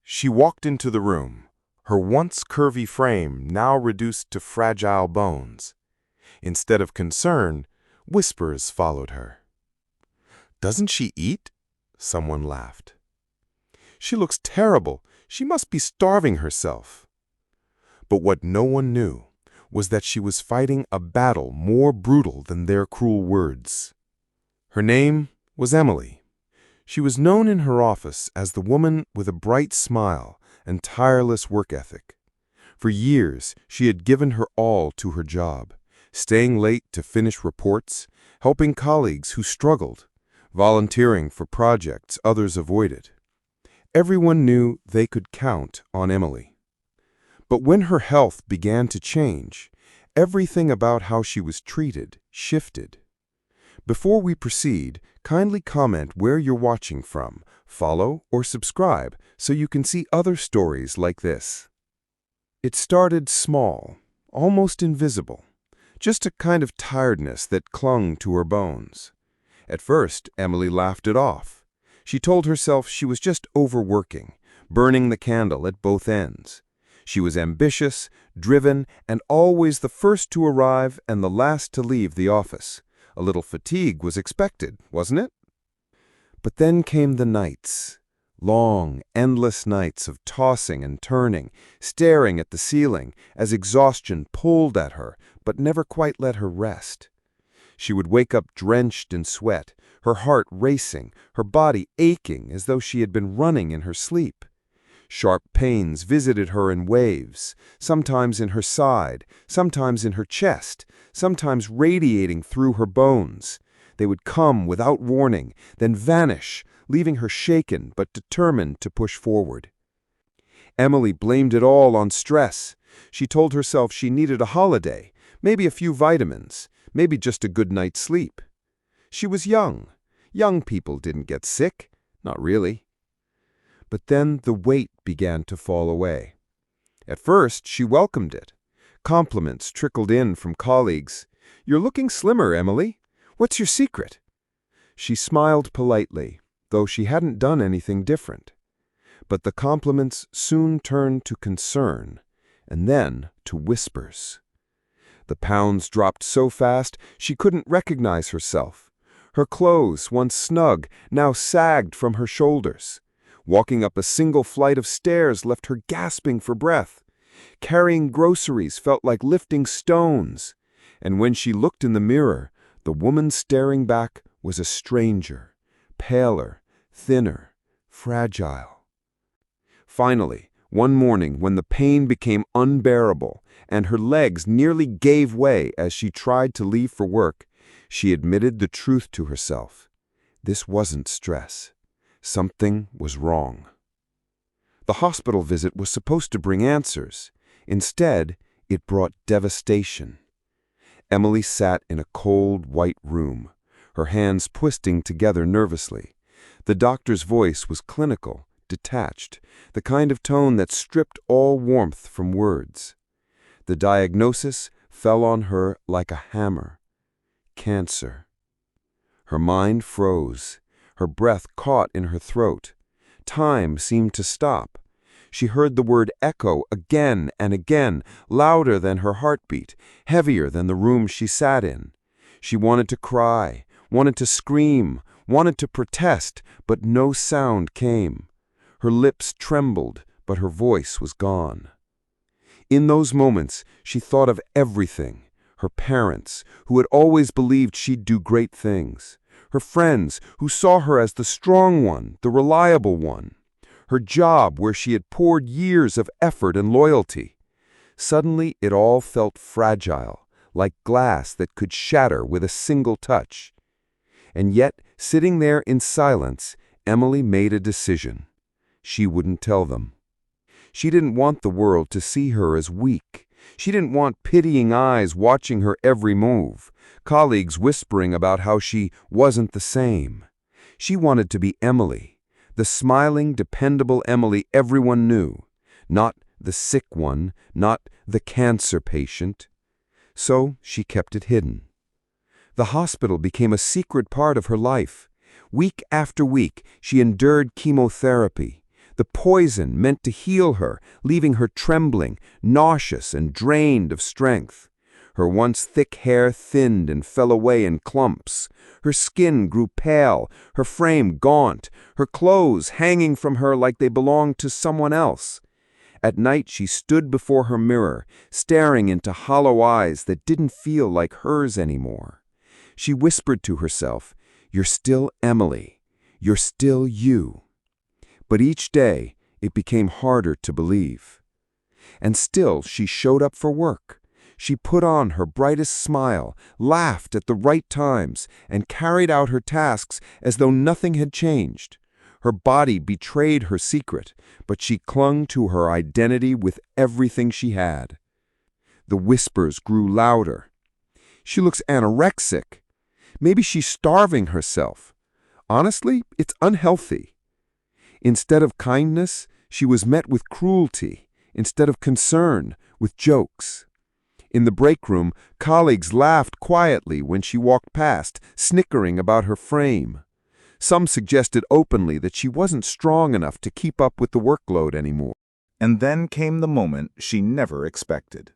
She walked into the room, her once curvy frame now reduced to fragile bones. Instead of concern, whispers followed her. "Doesn't she eat?" Someone laughed. "She looks terrible. She must be starving herself." But what no one knew was that she was fighting a battle more brutal than their cruel words. Her name was Emily. She was known in her office as the woman with a bright smile and tireless work ethic. For years, she had given her all to her job, staying late to finish reports, helping colleagues who struggled, volunteering for projects others avoided. Everyone knew they could count on Emily. But when her health began to change, everything about how she was treated shifted. Before we proceed, kindly comment where you're watching from, follow or subscribe so you can see other stories like this. It started small, almost invisible, just a kind of tiredness that clung to her bones. At first, Emily laughed it off. She told herself she was just overworking, burning the candle at both ends. She was ambitious, driven, and always the first to arrive and the last to leave the office. A little fatigue was expected, wasn't it? But then came the nights. Long, endless nights of tossing and turning, staring at the ceiling as exhaustion pulled at her but never quite let her rest. She would wake up drenched in sweat, her heart racing, her body aching as though she had been running in her sleep. Sharp pains visited her in waves, sometimes in her side, sometimes in her chest, sometimes radiating through her bones. They would come without warning, then vanish, leaving her shaken but determined to push forward. Emily blamed it all on stress. She told herself she needed a holiday, maybe a few vitamins, maybe just a good night's sleep. She was young. Young people didn't get sick, not really. But then the weight began to fall away. At first, she welcomed it. Compliments trickled in from colleagues. "You're looking slimmer, Emily. What's your secret?" She smiled politely, though she hadn't done anything different. But the compliments soon turned to concern, and then to whispers. The pounds dropped so fast she couldn't recognize herself. Her clothes, once snug, now sagged from her shoulders. Walking up a single flight of stairs left her gasping for breath. Carrying groceries felt like lifting stones. And when she looked in the mirror, the woman staring back was a stranger, paler, thinner, fragile. Finally, one morning when the pain became unbearable and her legs nearly gave way as she tried to leave for work, she admitted the truth to herself. This wasn't stress. Something was wrong. The hospital visit was supposed to bring answers. Instead, it brought devastation. Emily sat in a cold, white room, her hands twisting together nervously. The doctor's voice was clinical, detached, the kind of tone that stripped all warmth from words. The diagnosis fell on her like a hammer. Cancer. Her mind froze. Her breath caught in her throat. Time seemed to stop. She heard the word echo again and again, louder than her heartbeat, heavier than the room she sat in. She wanted to cry, wanted to scream, wanted to protest, but no sound came. Her lips trembled, but her voice was gone. In those moments, she thought of everything. Her parents, who had always believed she'd do great things. Her friends, who saw her as the strong one, the reliable one. Her job, where she had poured years of effort and loyalty. Suddenly, it all felt fragile, like glass that could shatter with a single touch. And yet, sitting there in silence, Emily made a decision. She wouldn't tell them. She didn't want the world to see her as weak. She didn't want pitying eyes watching her every move, colleagues whispering about how she wasn't the same. She wanted to be Emily, the smiling, dependable Emily everyone knew, not the sick one, not the cancer patient. So she kept it hidden. The hospital became a secret part of her life. Week after week, she endured chemotherapy, The poison meant to heal her, leaving her trembling, nauseous, and drained of strength. Her once thick hair thinned and fell away in clumps. Her skin grew pale, her frame gaunt, her clothes hanging from her like they belonged to someone else. At night she stood before her mirror, staring into hollow eyes that didn't feel like hers anymore. She whispered to herself, "You're still Emily. You're still you." But each day, it became harder to believe. And still, she showed up for work. She put on her brightest smile, laughed at the right times, and carried out her tasks as though nothing had changed. Her body betrayed her secret, but she clung to her identity with everything she had. The whispers grew louder. "She looks anorexic. Maybe she's starving herself. Honestly, it's unhealthy." Instead of kindness, she was met with cruelty. Instead of concern, with jokes. In the break room, colleagues laughed quietly when she walked past, snickering about her frame. Some suggested openly that she wasn't strong enough to keep up with the workload anymore. And then came the moment she never expected.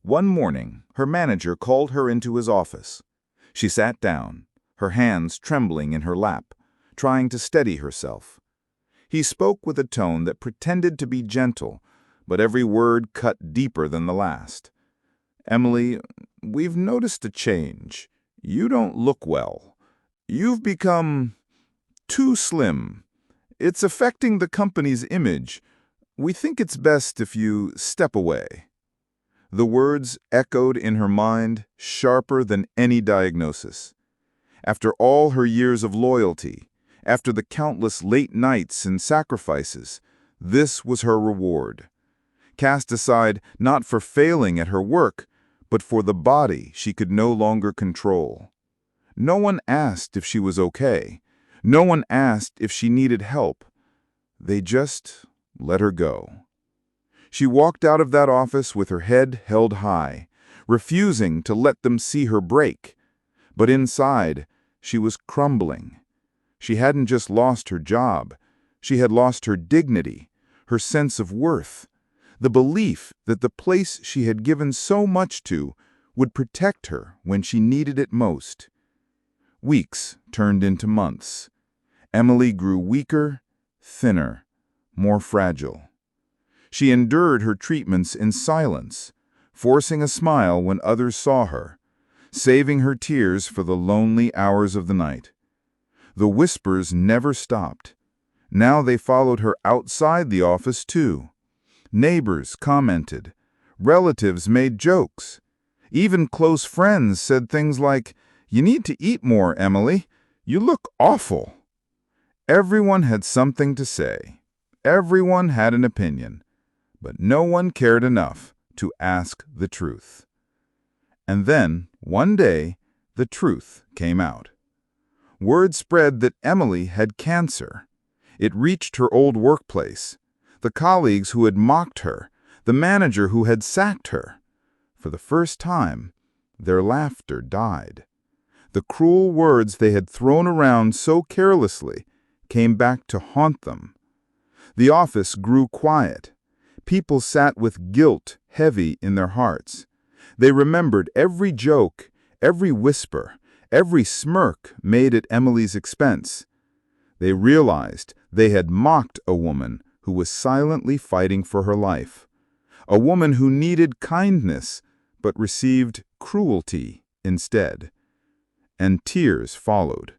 One morning, her manager called her into his office. She sat down, her hands trembling in her lap, trying to steady herself. He spoke with a tone that pretended to be gentle, but every word cut deeper than the last. "Emily, we've noticed a change. You don't look well. You've become too slim. It's affecting the company's image. We think it's best if you step away." The words echoed in her mind, sharper than any diagnosis. After all her years of loyalty, after the countless late nights and sacrifices, this was her reward. Cast aside not for failing at her work, but for the body she could no longer control. No one asked if she was okay. No one asked if she needed help. They just let her go. She walked out of that office with her head held high, refusing to let them see her break. But inside, she was crumbling. She hadn't just lost her job. She had lost her dignity, her sense of worth, the belief that the place she had given so much to would protect her when she needed it most. Weeks turned into months. Emily grew weaker, thinner, more fragile. She endured her treatments in silence, forcing a smile when others saw her, saving her tears for the lonely hours of the night. The whispers never stopped. Now they followed her outside the office too. Neighbors commented. Relatives made jokes. Even close friends said things like, "You need to eat more, Emily. You look awful." Everyone had something to say. Everyone had an opinion. But no one cared enough to ask the truth. And then, one day, the truth came out. Word spread that Emily had cancer. It reached her old workplace, the colleagues who had mocked her, the manager who had sacked her. For the first time, their laughter died. The cruel words they had thrown around so carelessly came back to haunt them. The office grew quiet. People sat with guilt heavy in their hearts. They remembered every joke, every whisper, every smirk made at Emily's expense. They realized they had mocked a woman who was silently fighting for her life, a woman who needed kindness but received cruelty instead. And tears followed.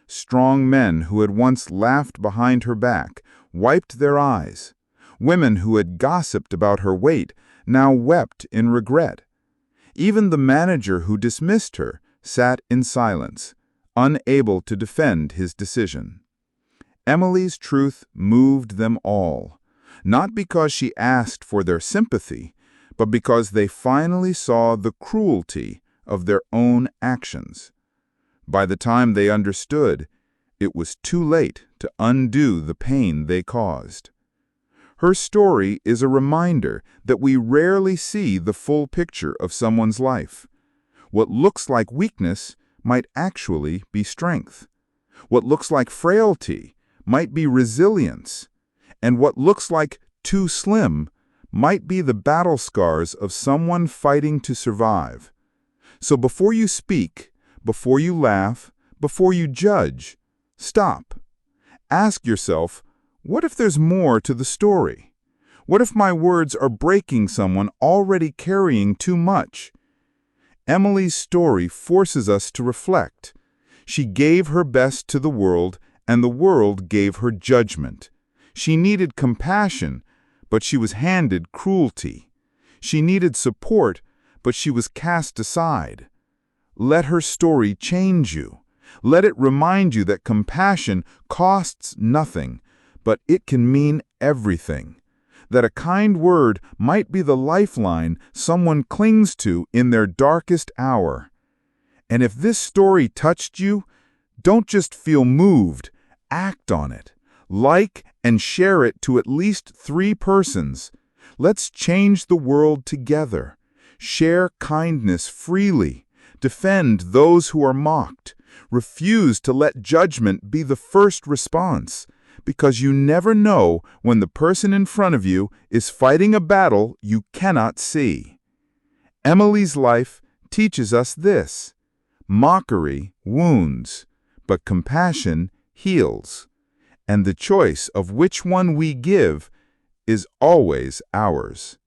Strong men who had once laughed behind her back wiped their eyes. Women who had gossiped about her weight now wept in regret. Even the manager who dismissed her sat in silence, unable to defend his decision. Emily's truth moved them all, not because she asked for their sympathy, but because they finally saw the cruelty of their own actions. By the time they understood, it was too late to undo the pain they caused. Her story is a reminder that we rarely see the full picture of someone's life. What looks like weakness might actually be strength. What looks like frailty might be resilience. And what looks like too slim might be the battle scars of someone fighting to survive. So before you speak, before you laugh, before you judge, stop. Ask yourself, what if there's more to the story? What if my words are breaking someone already carrying too much? Emily's story forces us to reflect. She gave her best to the world, and the world gave her judgment. She needed compassion, but she was handed cruelty. She needed support, but she was cast aside. Let her story change you. Let it remind you that compassion costs nothing, but it can mean everything. That a kind word might be the lifeline someone clings to in their darkest hour. And if this story touched you, don't just feel moved, act on it. Like and share it to at least 3 persons. Let's change the world together. Share kindness freely. Defend those who are mocked. Refuse to let judgment be the first response, because you never know when the person in front of you is fighting a battle you cannot see. Emily's life teaches us this: mockery wounds, but compassion heals. And the choice of which one we give is always ours.